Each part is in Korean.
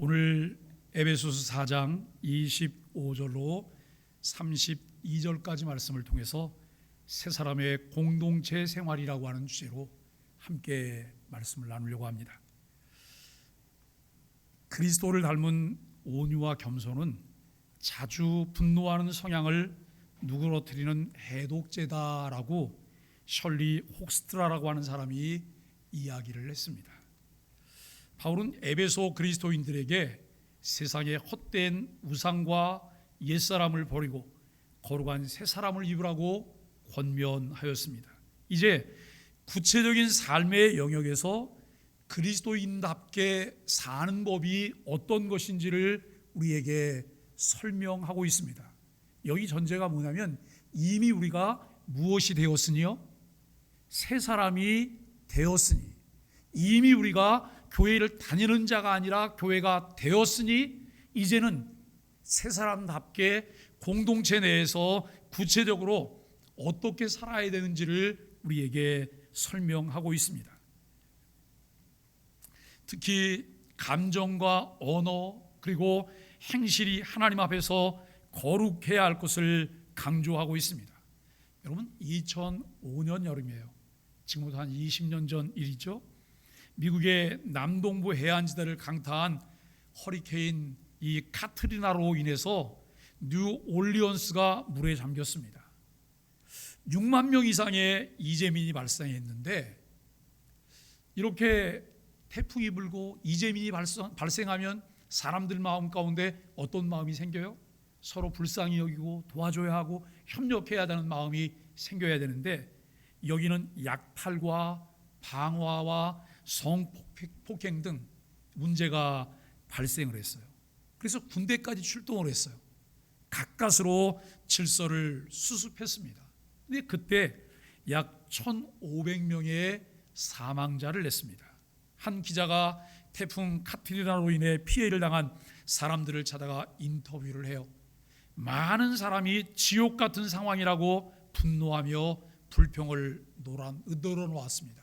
오늘 에베소서 4장 25절로 32절까지 말씀을 통해서 새 사람의 공동체 생활이라고 하는 주제로 함께 말씀을 나누려고 합니다. 그리스도를 닮은 온유와 겸손은 자주 분노하는 성향을 누그러뜨리는 해독제다라고 셜리 혹스트라라고 하는 사람이 이야기를 했습니다. 바울은 에베소 그리스도인들에게 세상의 헛된 우상과 옛사람을 버리고 거룩한 새 사람을 입으라고 권면하였습니다. 이제 구체적인 삶의 영역에서 그리스도인답게 사는 법이 어떤 것인지를 우리에게 설명하고 있습니다. 여기 전제가 뭐냐면 이미 우리가 무엇이 되었으니요? 새 사람이 되었으니, 이미 우리가 교회를 다니는 자가 아니라 교회가 되었으니 이제는 새 사람답게 공동체 내에서 구체적으로 어떻게 살아야 되는지를 우리에게 설명하고 있습니다. 특히 감정과 언어 그리고 행실이 하나님 앞에서 거룩해야 할 것을 강조하고 있습니다. 여러분, 2005년 여름이에요. 지금부터 한 20년 전 일이죠. 미국의 남동부 해안지대를 강타한 허리케인 이 카트리나로 인해서 뉴올리언스가 물에 잠겼습니다. 6만 명 이상의 이재민이 발생했는데, 이렇게 태풍이 불고 이재민이 발생하면 사람들 마음 가운데 어떤 마음이 생겨요? 서로 불쌍히 여기고 도와줘야 하고 협력해야 되는 마음이 생겨야 되는데, 여기는 약탈과 방화와 성폭행 등 문제가 발생을 했어요. 그래서 군대까지 출동을 했어요. 가까스로 질서를 수습했습니다. 근데 그때 약 1,500명의 사망자를 냈습니다. 한 기자가 태풍 카트리나로 인해 피해를 당한 사람들을 찾아가 인터뷰를 해요. 많은 사람이 지옥 같은 상황이라고 분노하며 불평을 늘어놓았습니다.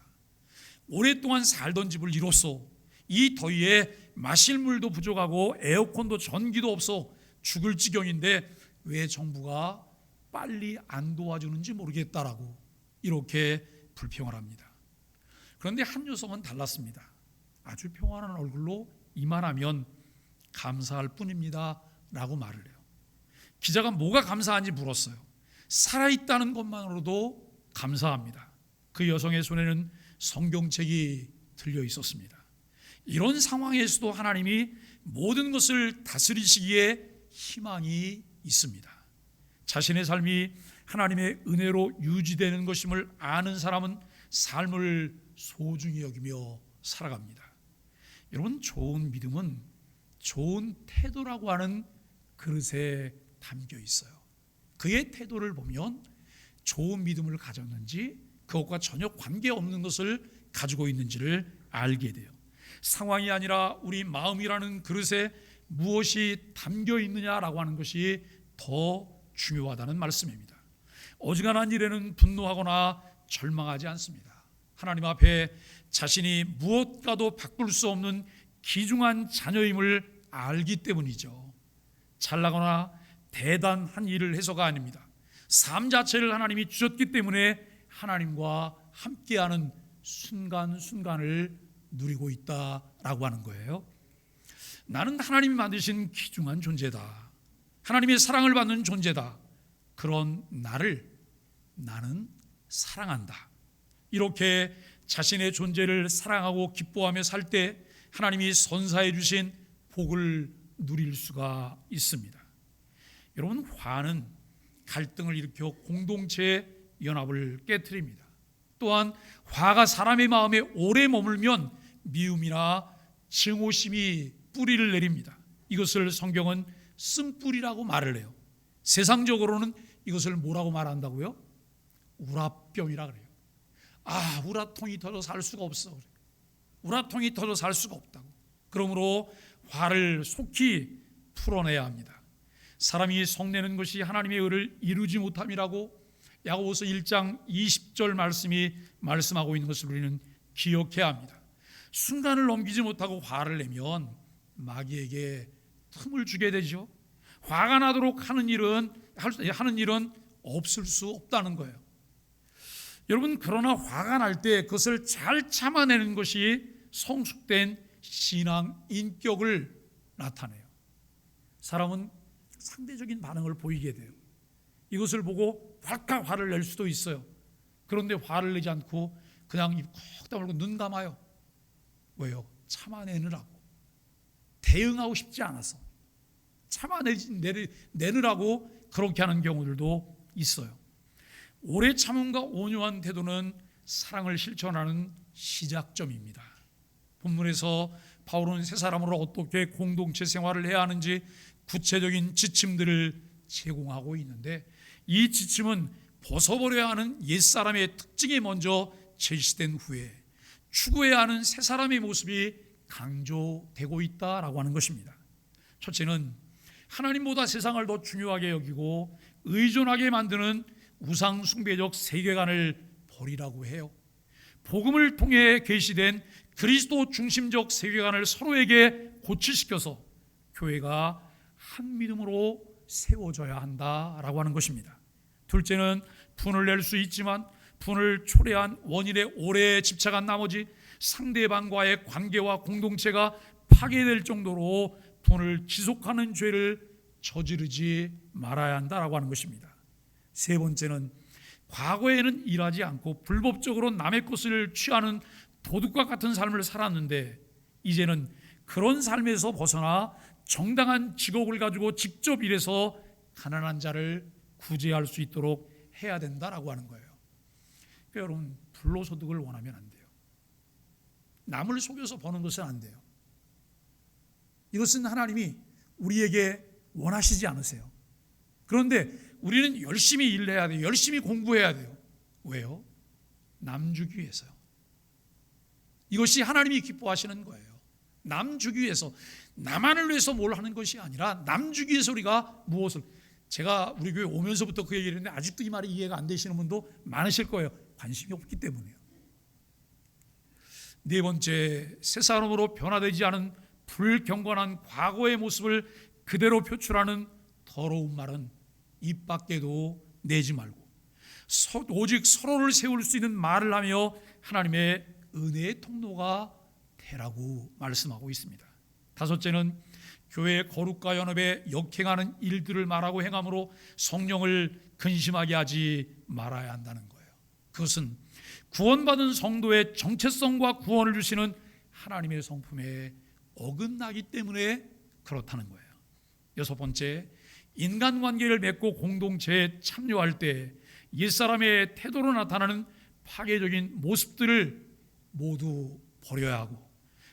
오랫동안 살던 집을 이로써 이 더위에 마실 물도 부족하고 에어컨도 전기도 없어 죽을 지경인데 왜 정부가 빨리 안 도와주는지 모르겠다라고 이렇게 불평을 합니다. 그런데 한 여성은 달랐습니다. 아주 평안한 얼굴로 이만하면 감사할 뿐입니다 라고 말을 해요. 기자가 뭐가 감사한지 물었어요. 살아있다는 것만으로도 감사합니다. 그 여성의 손에는 성경책이 들려 있었습니다. 이런 상황에서도 하나님이 모든 것을 다스리시기에 희망이 있습니다. 자신의 삶이 하나님의 은혜로 유지되는 것임을 아는 사람은 삶을 소중히 여기며 살아갑니다. 여러분, 좋은 믿음은 좋은 태도라고 하는 그릇에 담겨 있어요. 그의 태도를 보면 좋은 믿음을 가졌는지 그것과 전혀 관계없는 것을 가지고 있는지를 알게 돼요. 상황이 아니라 우리 마음이라는 그릇에 무엇이 담겨 있느냐라고 하는 것이 더 중요하다는 말씀입니다. 어지간한 일에는 분노하거나 절망하지 않습니다. 하나님 앞에 자신이 무엇과도 바꿀 수 없는 귀중한 자녀임을 알기 때문이죠. 잘나거나 대단한 일을 해서가 아닙니다. 삶 자체를 하나님이 주셨기 때문에 하나님과 함께하는 순간순간을 누리고 있다라고 하는 거예요. 나는 하나님이 만드신 귀중한 존재다. 하나님의 사랑을 받는 존재다. 그런 나를 나는 사랑한다. 이렇게 자신의 존재를 사랑하고 기뻐하며 살 때 하나님이 선사해 주신 복을 누릴 수가 있습니다. 여러분, 화는 갈등을 일으켜 공동체의 연합을 깨트립니다. 또한 화가 사람의 마음에 오래 머물면 미움이나 증오심이 뿌리를 내립니다. 이것을 성경은 쓴뿌리라고 말을 해요. 세상적으로는 이것을 뭐라고 말한다고요? 우라병이라 그래요. 우라통이 터져 살 수가 없어. 우라통이 터져 살 수가 없다고. 그러므로 화를 속히 풀어내야 합니다. 사람이 성내는 것이 하나님의 의를 이루지 못함이라고 야고보서 1장 20절 말씀이 말씀하고 있는 것을 우리는 기억해야 합니다. 순간을 넘기지 못하고 화를 내면 마귀에게 틈을 주게 되죠. 화가 나도록 하는 일은 없을 수 없다는 거예요. 여러분, 그러나 화가 날 때 그것을 잘 참아내는 것이 성숙된 신앙 인격을 나타내요. 사람은 상대적인 반응을 보이게 돼요. 이것을 보고 활짝 화를 낼 수도 있어요. 그런데 화를 내지 않고 그냥 입 콕 다물고 눈 감아요. 왜요? 참아내느라고. 대응하고 싶지 않아서 참아내느라고 그렇게 하는 경우들도 있어요. 오래 참음과 온유한 태도는 사랑을 실천하는 시작점입니다. 본문에서 바울은 세 사람으로 어떻게 공동체 생활을 해야 하는지 구체적인 지침들을 제공하고 있는데, 이 지침은 벗어버려야 하는 옛사람의 특징이 먼저 제시된 후에 추구해야 하는 새 사람의 모습이 강조되고 있다라고 하는 것입니다. 첫째는 하나님보다 세상을 더 중요하게 여기고 의존하게 만드는 우상 숭배적 세계관을 버리라고 해요. 복음을 통해 계시된 그리스도 중심적 세계관을 서로에게 고취시켜서 교회가 한 믿음으로 세워져야 한다라고 하는 것입니다. 둘째는 분을 낼 수 있지만 분을 초래한 원인에 오래 집착한 나머지 상대방과의 관계와 공동체가 파괴될 정도로 분을 지속하는 죄를 저지르지 말아야 한다라고 하는 것입니다. 세 번째는 과거에는 일하지 않고 불법적으로 남의 것을 취하는 도둑과 같은 삶을 살았는데 이제는 그런 삶에서 벗어나 정당한 직업을 가지고 직접 일해서 가난한 자를 구제할 수 있도록 해야 된다라고 하는 거예요. 그러니까 여러분, 불로소득을 원하면 안 돼요. 남을 속여서 버는 것은 안 돼요. 이것은 하나님이 우리에게 원하시지 않으세요. 그런데 우리는 열심히 일해야 돼요. 열심히 공부해야 돼요. 왜요? 남 주기 위해서요. 이것이 하나님이 기뻐하시는 거예요. 남 주기 위해서, 나만을 위해서 뭘 하는 것이 아니라 남 주기 위해서 우리가 무엇을, 제가 우리 교회 오면서부터 그 얘기를 했는데 아직도 이 말이 이해가 안 되시는 분도 많으실 거예요. 관심이 없기 때문에요. 네 번째, 새 사람으로 변화되지 않은 불경건한 과거의 모습을 그대로 표출하는 더러운 말은 입 밖에도 내지 말고 오직 서로를 세울 수 있는 말을 하며 하나님의 은혜의 통로가 되라고 말씀하고 있습니다. 다섯째는 교회의 거룩과 연합에 역행하는 일들을 말하고 행함으로 성령을 근심하게 하지 말아야 한다는 거예요. 그것은 구원받은 성도의 정체성과 구원을 주시는 하나님의 성품에 어긋나기 때문에 그렇다는 거예요. 여섯 번째, 인간관계를 맺고 공동체에 참여할 때 옛사람의 태도로 나타나는 파괴적인 모습들을 모두 버려야 하고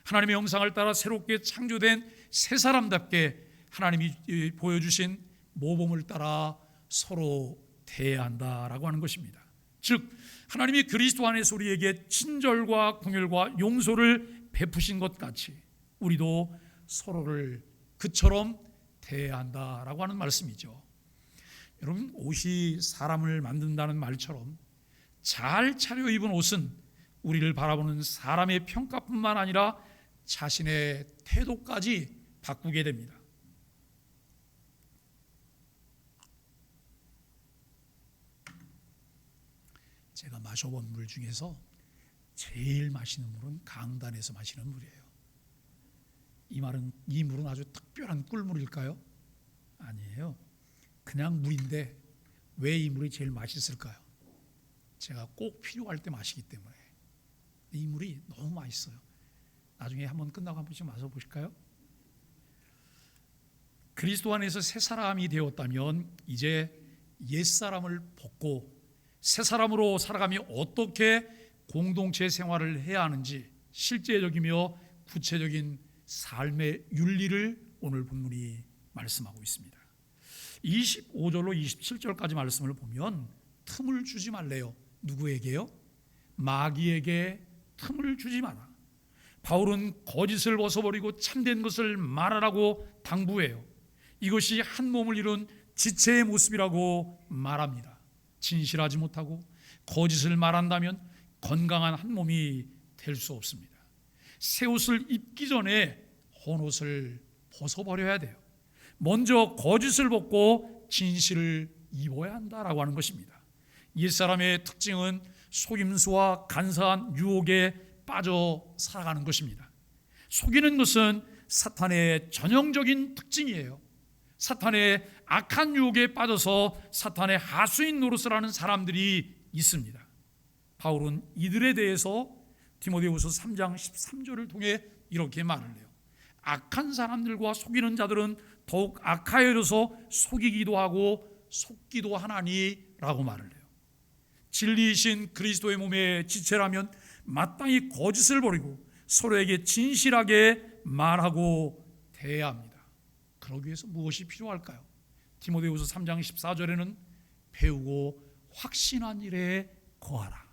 하나님의 형상을 따라 새롭게 창조된 새 사람답게 하나님이 보여주신 모범을 따라 서로 대해야 한다라고 하는 것입니다. 즉 하나님이 그리스도 안에서 우리에게 친절과 긍휼과 용서를 베푸신 것 같이 우리도 서로를 그처럼 대해야 한다라고 하는 말씀이죠. 여러분, 옷이 사람을 만든다는 말처럼 잘 차려입은 옷은 우리를 바라보는 사람의 평가뿐만 아니라 자신의 태도까지 바꾸게 됩니다. 제가 마셔본 물 중에서 제일 맛있는 물은 강단에서 마시는 물이에요. 이 물은 아주 특별한 꿀물일까요? 아니에요. 그냥 물인데 왜 이 물이 제일 맛있을까요? 제가 꼭 필요할 때 마시기 때문에. 이 물이 너무 맛있어요. 나중에 한번 끝나고 한 번씩 마셔보실까요? 그리스도 안에서 새 사람이 되었다면 이제 옛사람을 벗고 새 사람으로 살아가며 어떻게 공동체 생활을 해야 하는지 실제적이며 구체적인 삶의 윤리를 오늘 본문이 말씀하고 있습니다. 25절로 27절까지 말씀을 보면 틈을 주지 말래요. 누구에게요? 마귀에게 틈을 주지 마라. 바울은 거짓을 벗어버리고 참된 것을 말하라고 당부해요. 이것이 한 몸을 이룬 지체의 모습이라고 말합니다. 진실하지 못하고 거짓을 말한다면 건강한 한 몸이 될 수 없습니다. 새 옷을 입기 전에 본옷을 벗어버려야 돼요. 먼저 거짓을 벗고 진실을 입어야 한다라고 하는 것입니다. 옛사람의 특징은 속임수와 간사한 유혹에 빠져 살아가는 것입니다. 속이는 것은 사탄의 전형적인 특징이에요. 사탄의 악한 유혹에 빠져서 사탄의 하수인 노릇을 하는 사람들이 있습니다. 바울은 이들에 대해서 디모데후서 3장 13절을 통해 이렇게 말을 해요. 악한 사람들과 속이는 자들은 더욱 악하여져서 속이기도 하고 속기도 하나니라고 말을 해요. 진리이신 그리스도의 몸의 지체라면 마땅히 거짓을 버리고 서로에게 진실하게 말하고 대해야 합니다. 그러기 위해서 무엇이 필요할까요? 디모데후서 3장 14절에는 배우고 확신한 일에 거하라.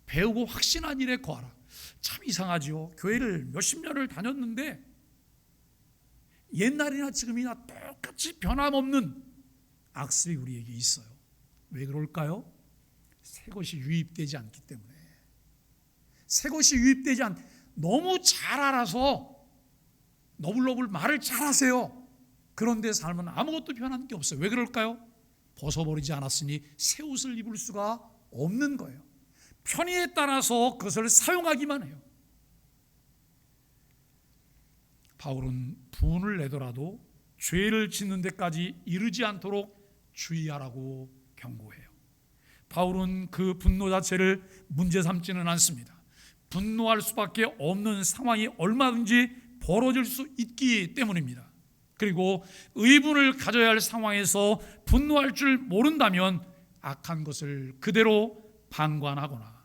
배우고 확신한 일에 거하라. 참 이상하지요. 교회를 몇십 년을 다녔는데 옛날이나 지금이나 똑같이 변함없는 악습이 우리에게 있어요. 왜 그럴까요? 새 것이 유입되지 않기 때문에. 새 것이 유입되지 않, 너무 잘 알아서 너블너블 말을 잘하세요. 그런데 삶은 아무것도 변한 게 없어요. 왜 그럴까요? 벗어버리지 않았으니 새 옷을 입을 수가 없는 거예요. 편의에 따라서 그것을 사용하기만 해요. 바울은 분을 내더라도 죄를 짓는 데까지 이르지 않도록 주의하라고 경고해요. 바울은 그 분노 자체를 문제 삼지는 않습니다. 분노할 수밖에 없는 상황이 얼마든지 벌어질 수 있기 때문입니다. 그리고 의분을 가져야 할 상황에서 분노할 줄 모른다면 악한 것을 그대로 방관하거나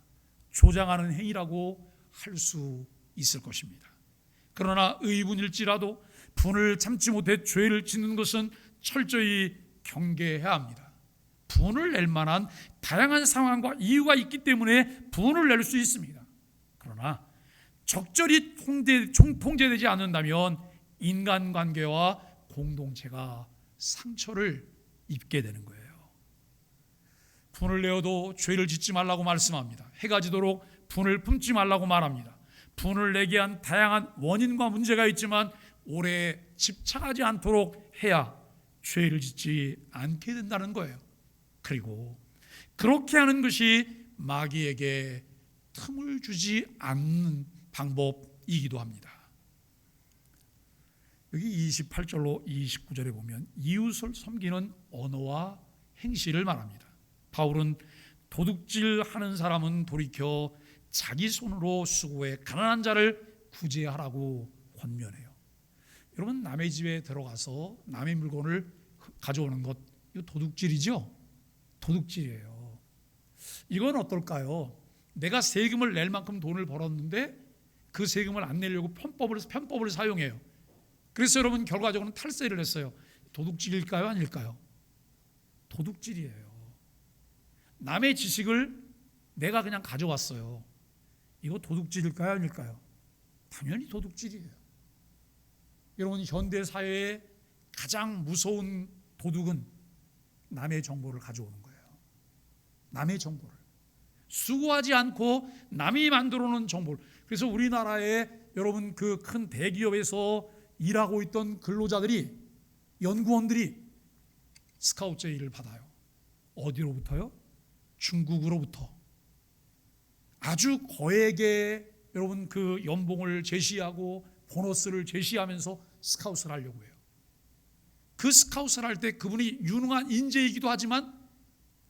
조장하는 행위라고 할 수 있을 것입니다. 그러나 의분일지라도 분을 참지 못해 죄를 짓는 것은 철저히 경계해야 합니다. 분을 낼 만한 다양한 상황과 이유가 있기 때문에 분을 낼 수 있습니다. 그러나 적절히 통제되지 않는다면 인간관계와 공동체가 상처를 입게 되는 거예요. 분을 내어도 죄를 짓지 말라고 말씀합니다. 해가 지도록 분을 품지 말라고 말합니다. 분을 내게 한 다양한 원인과 문제가 있지만 오래 집착하지 않도록 해야 죄를 짓지 않게 된다는 거예요. 그리고 그렇게 하는 것이 마귀에게 틈을 주지 않는 방법이기도 합니다. 여기 28절로 29절에 보면 이웃을 섬기는 언어와 행실을 말합니다. 바울은 도둑질하는 사람은 돌이켜 자기 손으로 수고해 가난한 자를 구제하라고 권면해요. 여러분, 남의 집에 들어가서 남의 물건을 가져오는 것, 이거 도둑질이죠? 도둑질이에요. 이건 어떨까요? 내가 세금을 낼 만큼 돈을 벌었는데 그 세금을 안 내려고 편법을 사용해요. 그래서 여러분 결과적으로는 탈세를 했어요. 도둑질일까요? 아닐까요? 도둑질이에요. 남의 지식을 내가 그냥 가져왔어요. 이거 도둑질일까요? 아닐까요? 당연히 도둑질이에요. 여러분, 현대 사회의 가장 무서운 도둑은 남의 정보를 가져오는 거예요. 남의 정보를 수고하지 않고 남이 만들어 놓은 정보를. 그래서 우리나라에 여러분 그 큰 대기업에서 일하고 있던 근로자들이, 연구원들이 스카우트 제의를 받아요. 어디로부터요? 중국으로부터. 아주 거액의 여러분 그 연봉을 제시하고 보너스를 제시하면서 스카우트를 하려고 해요. 그 스카우트를 할 때 그분이 유능한 인재이기도 하지만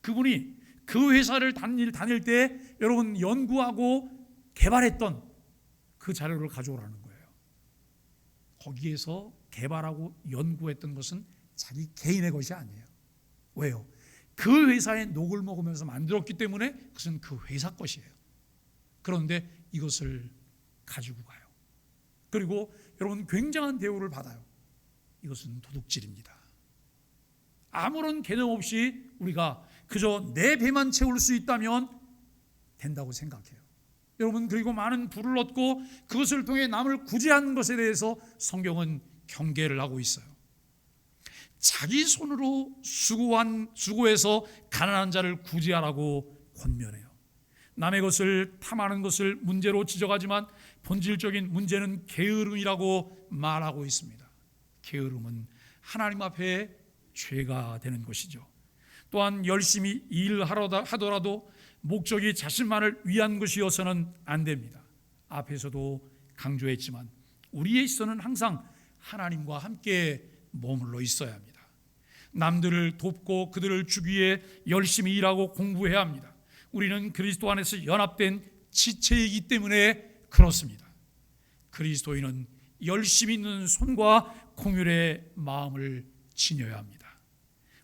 그분이 그 회사를 다닐 때 여러분 연구하고 개발했던 그 자료를 가져오라는 거예요. 거기에서 개발하고 연구했던 것은 자기 개인의 것이 아니에요. 왜요? 그 회사의 녹을 먹으면서 만들었기 때문에 그것은 그 회사 것이에요. 그런데 이것을 가지고 가요. 그리고 여러분 굉장한 대우를 받아요. 이것은 도둑질입니다. 아무런 개념 없이 우리가 그저 내 배만 채울 수 있다면 된다고 생각해요. 여러분, 그리고 많은 부를 얻고 그것을 통해 남을 구제하는 것에 대해서 성경은 경계를 하고 있어요. 자기 손으로 수고해서 가난한 자를 구제하라고 권면해요. 남의 것을 탐하는 것을 문제로 지적하지만 본질적인 문제는 게으름이라고 말하고 있습니다. 게으름은 하나님 앞에 죄가 되는 것이죠. 또한 열심히 일하더라도 목적이 자신만을 위한 것이어서는 안 됩니다. 앞에서도 강조했지만 우리에 있어서는 항상 하나님과 함께 머물러 있어야 합니다. 남들을 돕고 그들을 주기 위해 열심히 일하고 공부해야 합니다. 우리는 그리스도 안에서 연합된 지체이기 때문에 그렇습니다. 그리스도인은 열심히 있는 손과 공율의 마음을 지녀야 합니다.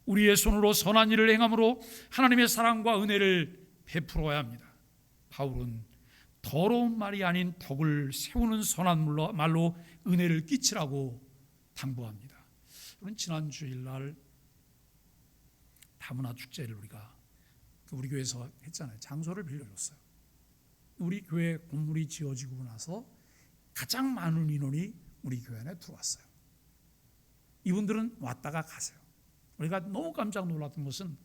우리의 손으로 선한 일을 행함으로 하나님의 사랑과 은혜를 베풀어야 합니다. 바울은 더러운 말이 아닌 덕을 세우는 선한 말로 은혜를 끼치라고 당부합니다. 지난 주일날 다문화 축제를 우리가 우리 교회에서 했잖아요. 장소를 빌려줬어요. 우리 교회 건물이 지어지고 나서 가장 많은 인원이 우리 교회 안에 들어왔어요. 이분들은 왔다가 가세요. 우리가 너무 깜짝 놀랐던 것은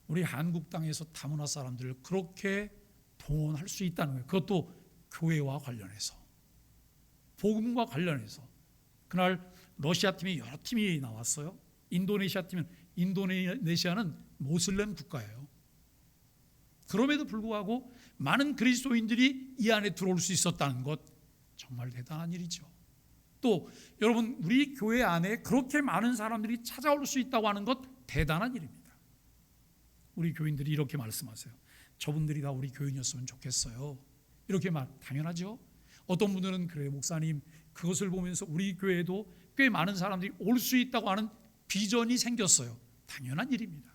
우리 한국 땅에서 다문화 사람들을 그렇게 동원할 수 있다는 거예요. 그것도 교회와 관련해서, 복음과 관련해서. 그날 러시아 팀이 여러 팀이 나왔어요. 인도네시아 팀은, 인도네시아는 모슬렘 국가예요. 그럼에도 불구하고 많은 그리스도인들이 이 안에 들어올 수 있었다는 것, 정말 대단한 일이죠. 또 여러분, 우리 교회 안에 그렇게 많은 사람들이 찾아올 수 있다고 하는 것, 대단한 일입니다. 우리 교인들이 이렇게 말씀하세요. 저분들이 다 우리 교인이었으면 좋겠어요. 이렇게 당연하죠. 어떤 분들은 그래요, 목사님, 그것을 보면서 우리 교회에도 꽤 많은 사람들이 올 수 있다고 하는 비전이 생겼어요. 당연한 일입니다.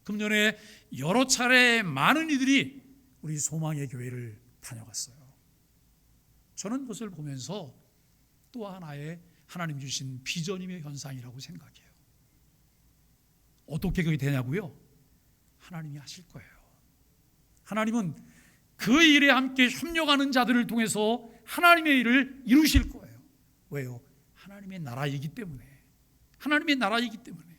금년에 여러 차례 많은 이들이 우리 소망의 교회를 다녀갔어요. 저는 그것을 보면서 또 하나의 하나님 주신 비전임의 현상이라고 생각해요. 어떻게 그게 되냐고요? 하나님이 하실 거예요. 하나님은 그 일에 함께 협력하는 자들을 통해서 하나님의 일을 이루실 거예요. 왜요? 하나님의 나라이기 때문에. 하나님의 나라이기 때문에.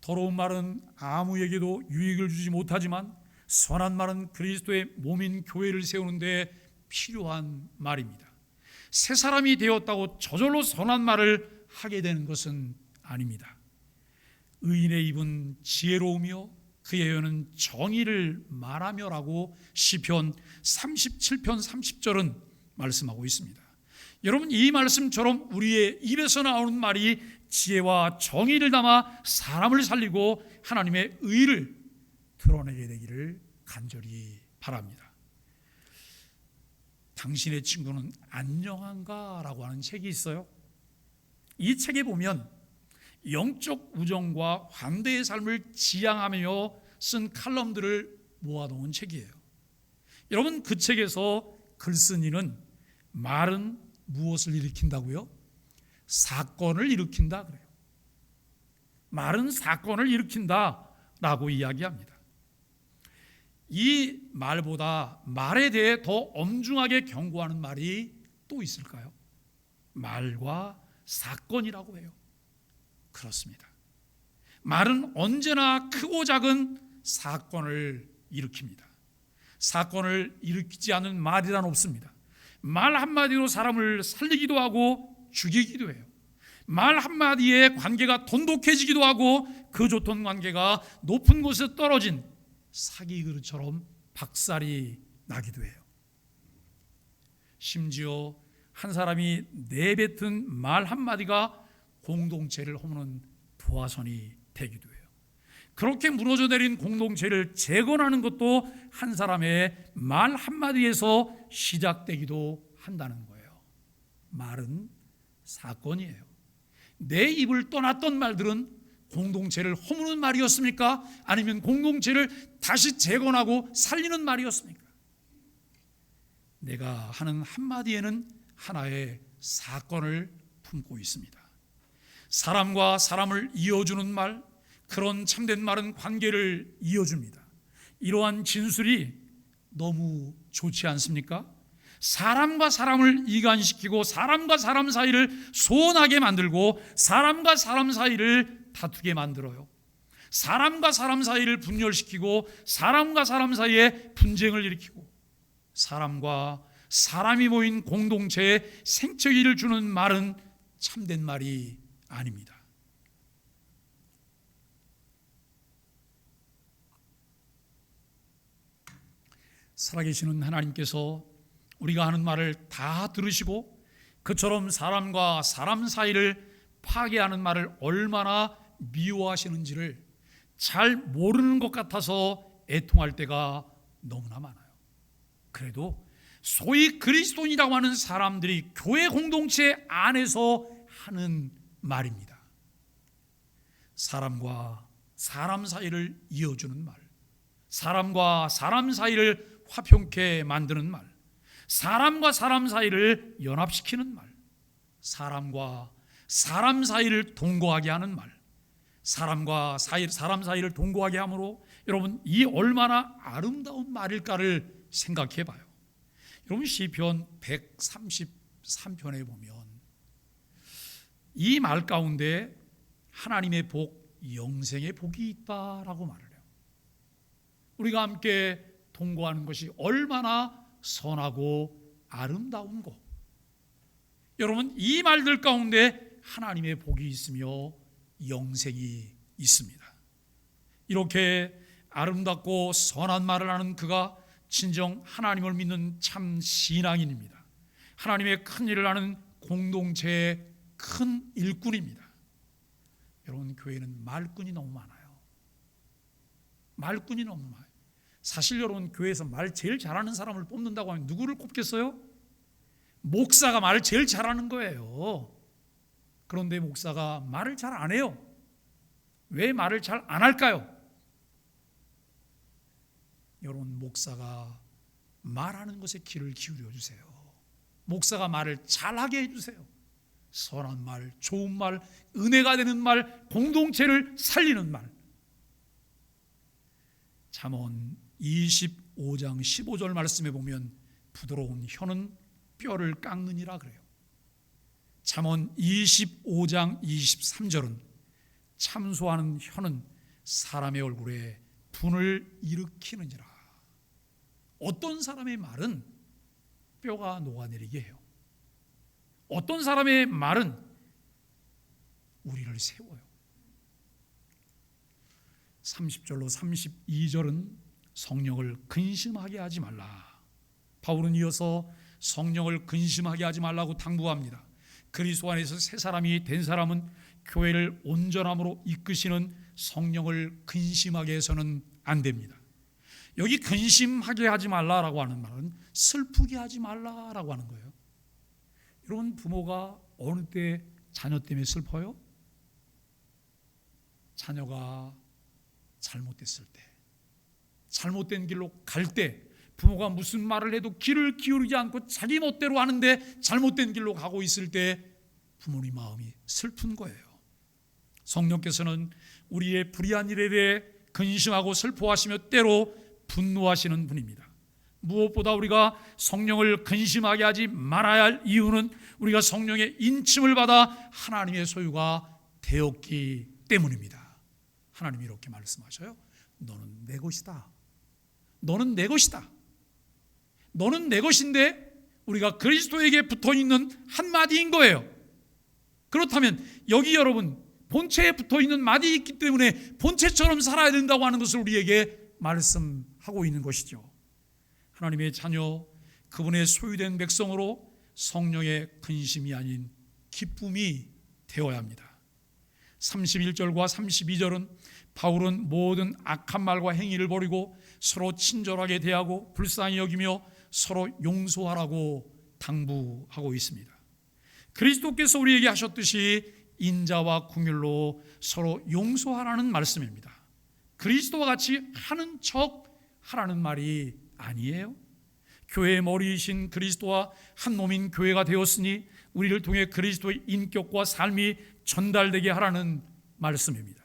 더러운 말은 아무에게도 유익을 주지 못하지만 선한 말은 그리스도의 몸인 교회를 세우는 데 필요한 말입니다. 새 사람이 되었다고 저절로 선한 말을 하게 되는 것은 아닙니다. 의인의 입은 지혜로우며 그의 혀는 정의를 말하며라고 시편 37편 30절은 말씀하고 있습니다. 여러분, 이 말씀처럼 우리의 입에서 나오는 말이 지혜와 정의를 담아 사람을 살리고 하나님의 의를 드러내게 되기를 간절히 바랍니다. 당신의 친구는 안녕한가? 라고 하는 책이 있어요. 이 책에 보면 영적 우정과 환대의 삶을 지향하며 쓴 칼럼들을 모아놓은 책이에요. 여러분, 그 책에서 글쓴이는 말은 무엇을 일으킨다고요? 사건을 일으킨다 그래요. 말은 사건을 일으킨다라고 이야기합니다. 이 말보다 말에 대해 더 엄중하게 경고하는 말이 또 있을까요? 말과 사건이라고 해요. 그렇습니다. 말은 언제나 크고 작은 사건을 일으킵니다. 사건을 일으키지 않는 말이란 없습니다. 말 한마디로 사람을 살리기도 하고 죽이기도 해요. 말 한마디에 관계가 돈독해지기도 하고 그 좋던 관계가 높은 곳에 떨어진 사기 그릇처럼 박살이 나기도 해요. 심지어 한 사람이 내뱉은 말 한마디가 공동체를 허무는 도화선이 되기도 해요. 그렇게 무너져 내린 공동체를 재건하는 것도 한 사람의 말 한마디에서 시작되기도 한다는 거예요. 말은 사건이에요. 내 입을 떠났던 말들은 공동체를 허무는 말이었습니까? 아니면 공동체를 다시 재건하고 살리는 말이었습니까? 내가 하는 한마디에는 하나의 사건을 품고 있습니다. 사람과 사람을 이어주는 말, 그런 참된 말은 관계를 이어줍니다. 이러한 진술이 너무 좋지 않습니까? 사람과 사람을 이간시키고 사람과 사람 사이를 소원하게 만들고 사람과 사람 사이를 다투게 만들어요. 사람과 사람 사이를 분열시키고 사람과 사람 사이에 분쟁을 일으키고 사람과 사람이 모인 공동체에 생체기를 주는 말은 참된 말이 아닙니다. 살아계시는 하나님께서 우리가 하는 말을 다 들으시고 그처럼 사람과 사람 사이를 파괴하는 말을 얼마나 미워하시는지를 잘 모르는 것 같아서 애통할 때가 너무나 많아요. 그래도 소위 그리스도인이라고 하는 사람들이 교회 공동체 안에서 하는 말입니다. 사람과 사람 사이를 이어주는 말, 사람과 사람 사이를 화평케 만드는 말, 사람과 사람 사이를 연합시키는 말, 사람과 사람 사이를 동거하게 하는 말, 사람 사이를 동거하게 함으로 여러분 이 얼마나 아름다운 말일까를 생각해 봐요. 여러분 시편 133편에 보면 이 말 가운데 하나님의 복, 영생의 복이 있다라고 말을 해요. 우리가 함께 동거하는 것이 얼마나 선하고 아름다운고. 여러분 이 말들 가운데 하나님의 복이 있으며 영생이 있습니다. 이렇게 아름답고 선한 말을 하는 그가 진정 하나님을 믿는 참 신앙인입니다. 하나님의 큰 일을 하는 공동체의 큰 일꾼입니다. 여러분 교회는 말꾼이 너무 많아요. 말꾼이 너무 많아요. 사실 여러분 교회에서 말 제일 잘하는 사람을 뽑는다고 하면 누구를 꼽겠어요? 목사가 말을 제일 잘하는 거예요. 그런데 목사가 말을 잘 안 해요. 왜 말을 잘 안 할까요? 여러분 목사가 말하는 것에 귀를 기울여 주세요. 목사가 말을 잘하게 해주세요. 선한 말, 좋은 말, 은혜가 되는 말, 공동체를 살리는 말. 잠언 25장 15절 말씀에 보면 부드러운 혀는 뼈를 깎느니라 그래요. 잠언 25장 23절은 참소하는 혀는 사람의 얼굴에 분을 일으키느니라. 어떤 사람의 말은 뼈가 녹아내리게 해요. 어떤 사람의 말은 우리를 세워요. 30절로 32절은 성령을 근심하게 하지 말라. 바울은 이어서 성령을 근심하게 하지 말라고 당부합니다. 그리스도 안에서 새 사람이 된 사람은 교회를 온전함으로 이끄시는 성령을 근심하게 해서는 안 됩니다. 여기 근심하게 하지 말라라고 하는 말은 슬프게 하지 말라라고 하는 거예요. 여러분 부모가 어느 때 자녀 때문에 슬퍼요? 자녀가 잘못됐을 때, 잘못된 길로 갈 때, 부모가 무슨 말을 해도 귀를 기울이지 않고 자기 멋대로 하는데 잘못된 길로 가고 있을 때 부모님 마음이 슬픈 거예요. 성령께서는 우리의 불의한 일에 대해 근심하고 슬퍼하시며 때로 분노하시는 분입니다. 무엇보다 우리가 성령을 근심하게 하지 말아야 할 이유는 우리가 성령의 인침을 받아 하나님의 소유가 되었기 때문입니다. 하나님이 이렇게 말씀하셔요. 너는 내 것이다. 너는 내 것이다. 너는 내 것인데 우리가 그리스도에게 붙어있는 한마디인 거예요. 그렇다면 여기 여러분 본체에 붙어있는 마디 있기 때문에 본체처럼 살아야 된다고 하는 것을 우리에게 말씀하고 있는 것이죠. 하나님의 자녀, 그분의 소유된 백성으로 성령의 근심이 아닌 기쁨이 되어야 합니다. 31절과 32절은 바울은 모든 악한 말과 행위를 버리고 서로 친절하게 대하고 불쌍히 여기며 서로 용서하라고 당부하고 있습니다. 그리스도께서 우리에게 하셨듯이 인자와 긍휼로 서로 용서하라는 말씀입니다. 그리스도와 같이 하는 척 하라는 말이 아니에요. 교회의 머리이신 그리스도와 한 몸인 교회가 되었으니 우리를 통해 그리스도의 인격과 삶이 전달되게 하라는 말씀입니다.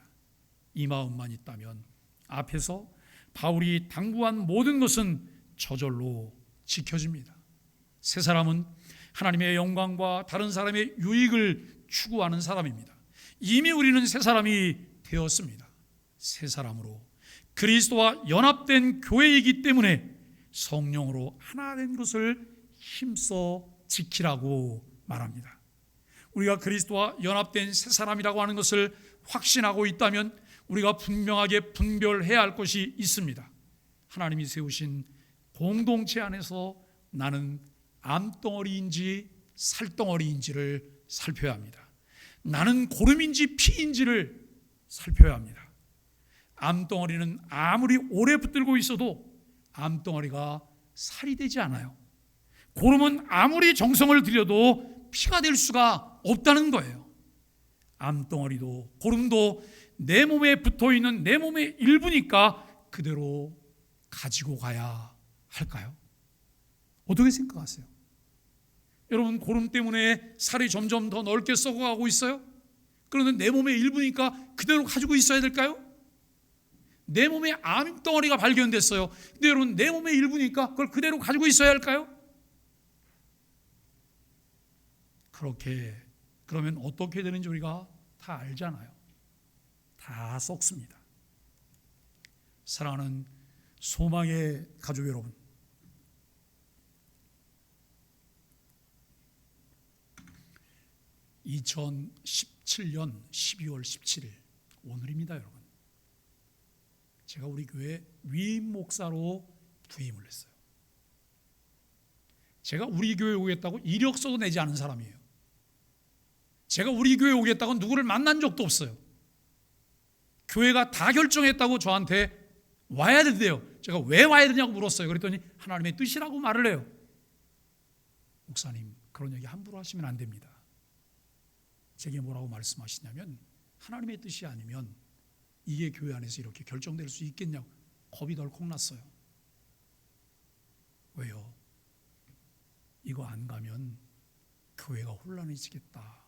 이 마음만 있다면 앞에서 바울이 당부한 모든 것은 저절로 지켜집니다. 새 사람은 하나님의 영광과 다른 사람의 유익을 추구하는 사람입니다. 이미 우리는 새 사람이 되었습니다. 새 사람으로 그리스도와 연합된 교회이기 때문에 성령으로 하나 된 것을 힘써 지키라고 말합니다. 우리가 그리스도와 연합된 새 사람이라고 하는 것을 확신하고 있다면 우리가 분명하게 분별해야 할 것이 있습니다. 하나님이 세우신 공동체 안에서 나는 암덩어리인지 살덩어리인지를 살펴야 합니다. 나는 고름인지 피인지를 살펴야 합니다. 암덩어리는 아무리 오래 붙들고 있어도 암덩어리가 살이 되지 않아요. 고름은 아무리 정성을 들여도 피가 될 수가 없다는 거예요. 암덩어리도 고름도 내 몸에 붙어있는 내 몸의 일부니까 그대로 가지고 가야 할까요? 어떻게 생각하세요? 여러분, 고름 때문에 살이 점점 더 넓게 썩어가고 있어요? 그런데 내 몸의 일부니까 그대로 가지고 있어야 될까요? 내 몸에 암덩어리가 발견됐어요. 근데 여러분, 내 몸의 일부니까 그걸 그대로 가지고 있어야 할까요? 그러면 어떻게 되는지 우리가 다 알잖아요. 다 썩습니다. 사랑하는 소망의 가족 여러분, (2017년 12월 17일) 오늘입니다. 여러분, 제가 우리 교회 위임 목사로 부임을 했어요. 제가 우리 교회에 오겠다고 이력서도 내지 않은 사람이에요. 제가 우리 교회에 오겠다고 누구를 만난 적도 없어요. 교회가 다 결정했다고 저한테 와야 된대요. 제가 왜 와야 되냐고 물었어요. 그랬더니 하나님의 뜻이라고 말을 해요. 목사님, 그런 얘기 함부로 하시면 안 됩니다. 제게 뭐라고 말씀하시냐면, 하나님의 뜻이 아니면 이게 교회 안에서 이렇게 결정될 수 있겠냐고. 겁이 덜컥 났어요. 왜요? 이거 안 가면 교회가 혼란해지겠다.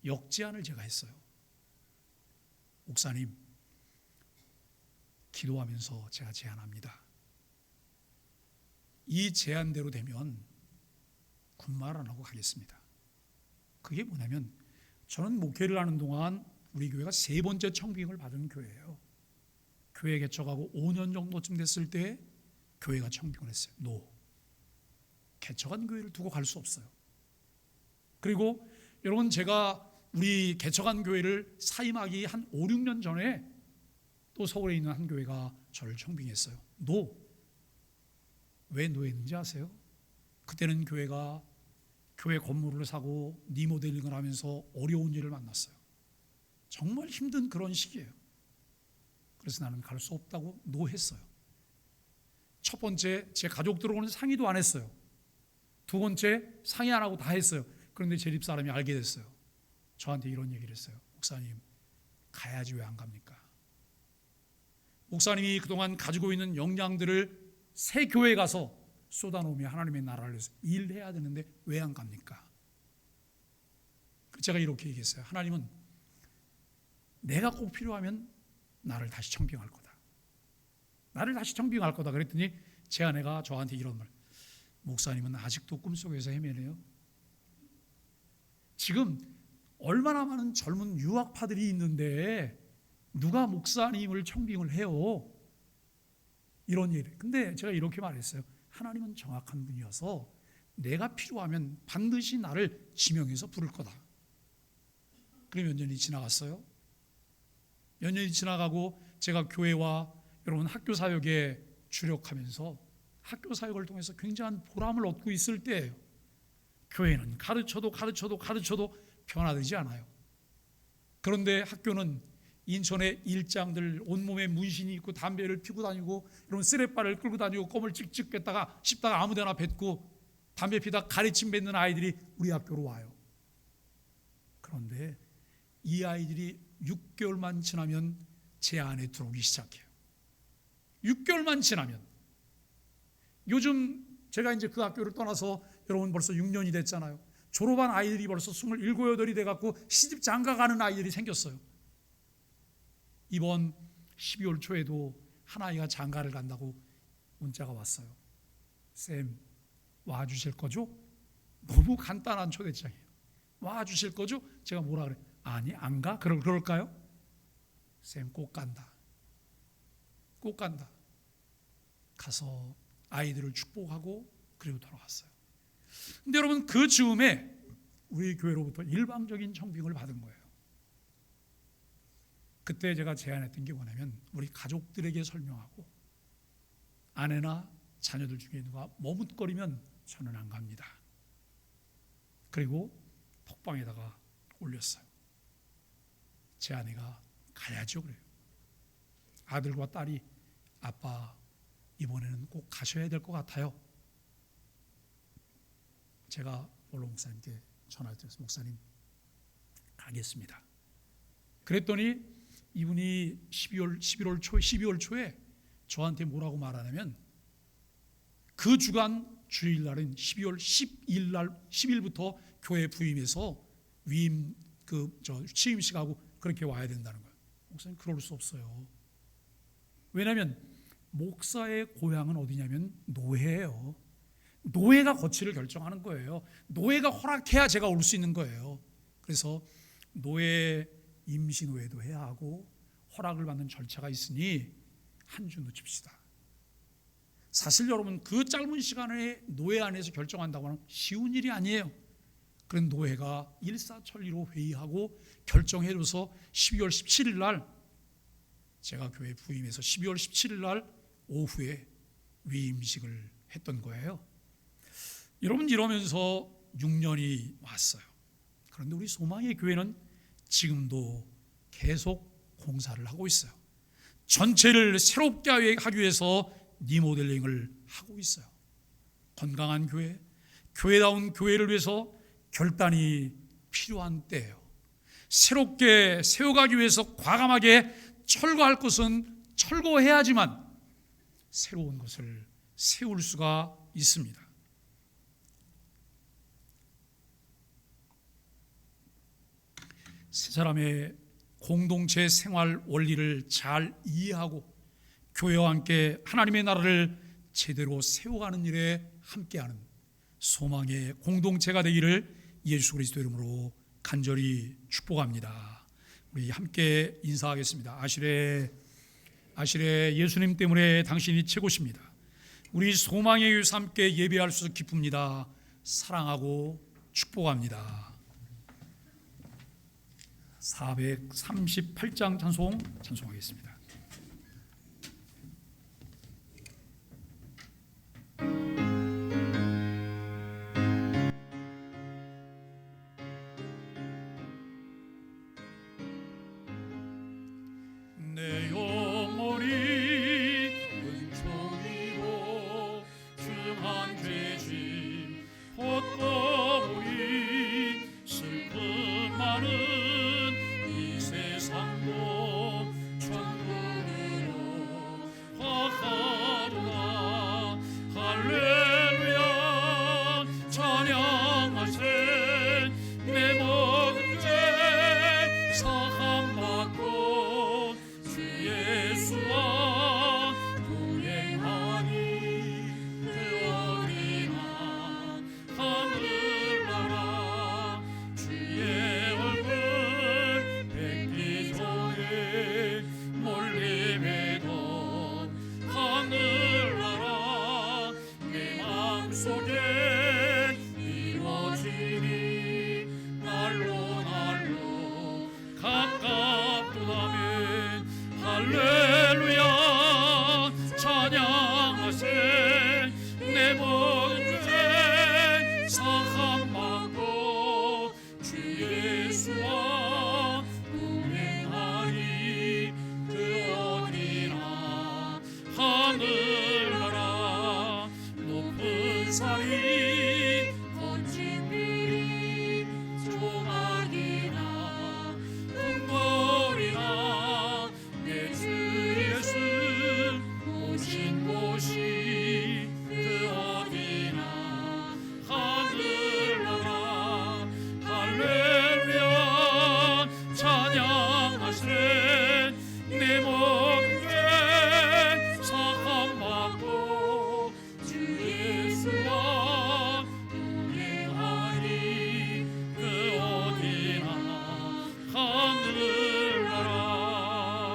역제안을 제가 했어요. 목사님, 기도하면서 제가 제안합니다. 이 제안대로 되면 군말 안 하고 가겠습니다. 그게 뭐냐면, 저는 목회를 하는 동안 우리 교회가 3번째 청빙을 받은 교회예요. 교회 개척하고 5년 정도쯤 됐을 때 교회가 청빙을 했어요. 개척한 교회를 두고 갈 수 없어요. 그리고 여러분, 제가 우리 개척한 교회를 사임하기 한 5, 6년 전에 또 서울에 있는 한 교회가 저를 청빙했어요. 왜 노했는지 아세요? 그때는 교회가 교회 건물을 사고 리모델링을 하면서 어려운 일을 만났어요. 정말 힘든 그런 시기예요. 그래서 나는 갈 수 없다고 노했어요. 첫 번째, 제 가족들하고는 상의도 안 했어요. 두 번째, 상의 안 하고 다 했어요. 그런데 제 집사람이 알게 됐어요. 저한테 이런 얘기를 했어요. 목사님, 가야지 왜 안 갑니까? 목사님이 그동안 가지고 있는 역량들을 새 교회에 가서 쏟아놓으며 하나님의 나라를 위해서 일해야 되는데 왜 안 갑니까? 제가 이렇게 얘기했어요. 하나님은 내가 꼭 필요하면 나를 다시 청빙할 거다. 나를 다시 청빙할 거다. 그랬더니 제 아내가 저한테 이런 말, 목사님은 아직도 꿈속에서 헤매네요. 지금 얼마나 많은 젊은 유학파들이 있는데 누가 목사님을 청빙을 해요? 이런 얘기를. 근데 제가 이렇게 말했어요. 하나님은 정확한 분이어서 내가 필요하면 반드시 나를 지명해서 부를 거다. 그리고 몇 년이 지나갔어요. 몇 년이 지나가고 제가 교회와 여러분 학교 사역에 주력하면서 학교 사역을 통해서 굉장한 보람을 얻고 있을 때예요. 교회는 가르쳐도 변화되지 않아요. 그런데 학교는 인천에 일장들 온몸에 문신이 있고 담배를 피고 다니고 이런 쓰레빠를 끌고 다니고 껌을 찍찍 뱉다가 씹다가 아무데나 뱉고 담배 피다 가래침 뱉는 아이들이 우리 학교로 와요. 그런데 이 아이들이 6개월만 지나면 제 안에 들어오기 시작해요. 6개월만 지나면. 요즘 제가 이제 그 학교를 떠나서 여러분 벌써 6년이 됐잖아요. 졸업한 아이들이 벌써 27, 8이 돼갖고 시집 장가가는 아이들이 생겼어요. 이번 12월 초에도 한 아이가 장가를 간다고 문자가 왔어요. 쌤, 와주실 거죠? 너무 간단한 초대장이에요. 와주실 거죠? 제가 뭐라 그래? 아니, 안 가? 그럴까요? 쌤, 꼭 간다. 꼭 간다. 가서 아이들을 축복하고 그리고 돌아왔어요. 근데 여러분, 그 즈음에 우리 교회로부터 일방적인 청빙을 받은 거예요. 그때 제가 제안했던 게 뭐냐면, 우리 가족들에게 설명하고 아내나 자녀들 중에 누가 머뭇거리면 저는 안 갑니다. 그리고 톡방에다가 올렸어요. 제 아내가 가야죠 그래요. 아들과 딸이 아빠 이번에는 꼭 가셔야 될 것 같아요. 제가 원로 목사님께 전화를 드려서 목사님 가겠습니다. 그랬더니 이분이 12월 초에 저한테 뭐라고 말하냐면, 그 주간 주일날은 12월 10일부터 교회 부임해서 위임 취임식하고 그렇게 와야 된다는 거예요. 목사님 그럴 수 없어요. 왜냐하면 목사의 고향은 어디냐면 노회예요. 노회가 거취를 결정하는 거예요. 노회가 허락해야 제가 올 수 있는 거예요. 그래서 노회 임시노회도 해야 하고 허락을 받는 절차가 있으니 한 주 늦춥시다. 사실 여러분, 그 짧은 시간에 노회 안에서 결정한다고 하면 쉬운 일이 아니에요. 그런 노회가 일사천리로 회의하고 결정해줘서 12월 17일 날 제가 교회 부임해서 12월 17일 날 오후에 위임식을 했던 거예요. 여러분, 이러면서 6년이 왔어요. 그런데 우리 소망의 교회는 지금도 계속 공사를 하고 있어요. 전체를 새롭게 하기 위해서 리모델링을 하고 있어요. 건강한 교회, 교회다운 교회를 위해서 결단이 필요한 때예요. 새롭게 세워가기 위해서 과감하게 철거할 것은 철거해야지만 새로운 것을 세울 수가 있습니다. 세 사람의 공동체 생활 원리를 잘 이해하고 교회와 함께 하나님의 나라를 제대로 세워가는 일에 함께하는 소망의 공동체가 되기를 예수 그리스도 이름으로 간절히 축복합니다. 우리 함께 인사하겠습니다. 아시레 예수님 때문에 당신이 최고십니다. 우리 소망의 교회에서 함께 예배할 수 있어서 기쁩니다. 사랑하고 축복합니다. 438장 찬송하겠습니다.